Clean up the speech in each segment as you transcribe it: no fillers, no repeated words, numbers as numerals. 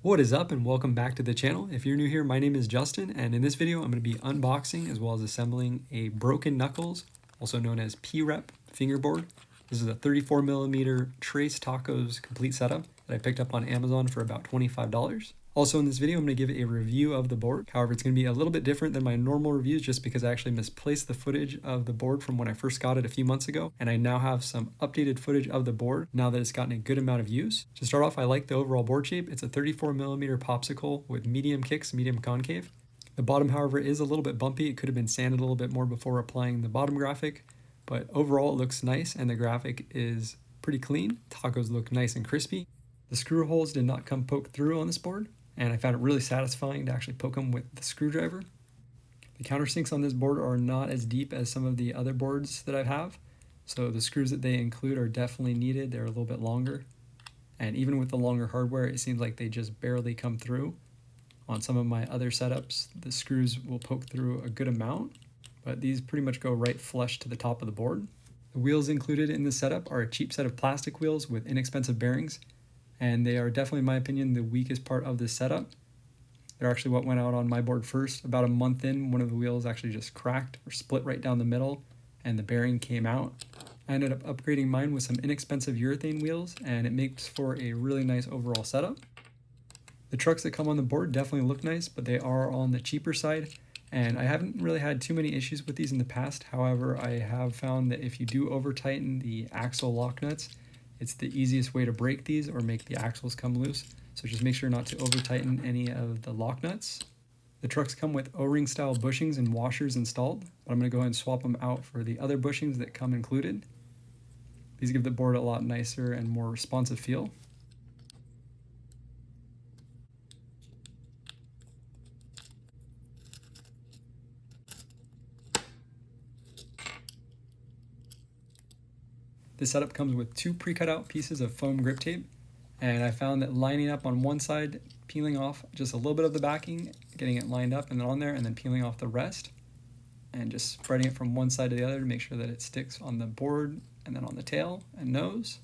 What is up and welcome back to the channel. If you're new here, my name is Justin, and in this video I'm going to be unboxing as well as assembling a Broken Knuckles, also known as P-Rep fingerboard. This is a 34mm Trace Tacos complete setup that I picked up on Amazon for about $25. Also in this video I'm going to give a review of the board. However, it's going to be a little bit different than my normal reviews just because I actually misplaced the footage of the board from when I first got it a few months ago, and I now have some updated footage of the board now that it's gotten a good amount of use. To start off, I like the overall board shape. It's a 34mm popsicle with medium kicks, medium concave. The bottom, however, is a little bit bumpy. It could have been sanded a little bit more before applying the bottom graphic, but overall it looks nice and the graphic is pretty clean. Tacos look nice and crispy. The screw holes did not come poked through on this board, and I found it really satisfying to actually poke them with the screwdriver. The countersinks on this board are not as deep as some of the other boards that I have, so the screws that they include are definitely needed. They're a little bit longer, and even with the longer hardware, it seems like they just barely come through. On some of my other setups, the screws will poke through a good amount, but these pretty much go right flush to the top of the board. The wheels included in this setup are a cheap set of plastic wheels with inexpensive bearings, and they are definitely, in my opinion, the weakest part of this setup. They're actually what went out on my board first. About a month in, one of the wheels actually just cracked or split right down the middle, and the bearing came out. I ended up upgrading mine with some inexpensive urethane wheels, and it makes for a really nice overall setup. The trucks that come on the board definitely look nice, but they are on the cheaper side, and I haven't really had too many issues with these in the past. However, I have found that if you do over-tighten the axle lock nuts, it's the easiest way to break these or make the axles come loose. So just make sure not to over tighten any of the lock nuts. The trucks come with O-ring style bushings and washers installed, but I'm going to go ahead and swap them out for the other bushings that come included. These give the board a lot nicer and more responsive feel. This setup comes with two pre-cut out pieces of foam grip tape, and I found that lining up on one side, peeling off just a little bit of the backing, getting it lined up and then on there, and then peeling off the rest, and just spreading it from one side to the other to make sure that it sticks on the board and then on the tail and nose.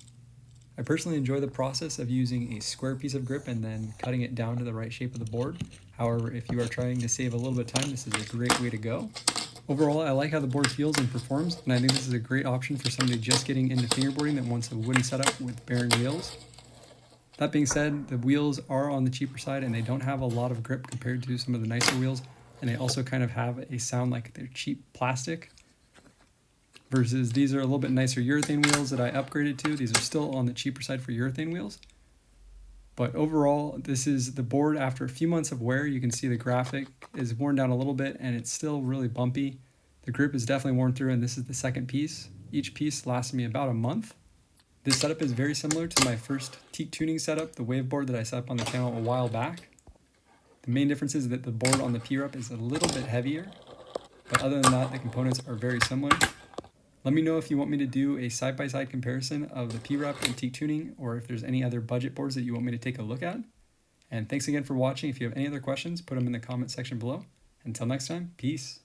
I personally enjoy the process of using a square piece of grip and then cutting it down to the right shape of the board. However, if you are trying to save a little bit of time, this is a great way to go. Overall, I like how the board feels and performs, and I think this is a great option for somebody just getting into fingerboarding that wants a wooden setup with bearing wheels. That being said, the wheels are on the cheaper side and they don't have a lot of grip compared to some of the nicer wheels, and they also kind of have a sound like they're cheap plastic, versus these are a little bit nicer urethane wheels that I upgraded to. These are still on the cheaper side for urethane wheels. But overall, this is the board after a few months of wear. You can see the graphic is worn down a little bit and it's still really bumpy. The grip is definitely worn through, and this is the second piece. Each piece lasted me about a month. This setup is very similar to my first teak tuning setup, the wave board that I set up on the channel a while back. The main difference is that the board on the P-Rep is a little bit heavier, but other than that, the components are very similar. Let me know if you want me to do a side-by-side comparison of the P-Rep and teak tuning, or if there's any other budget boards that you want me to take a look at. And thanks again for watching. If you have any other questions, put them in the comment section below. Until next time, peace.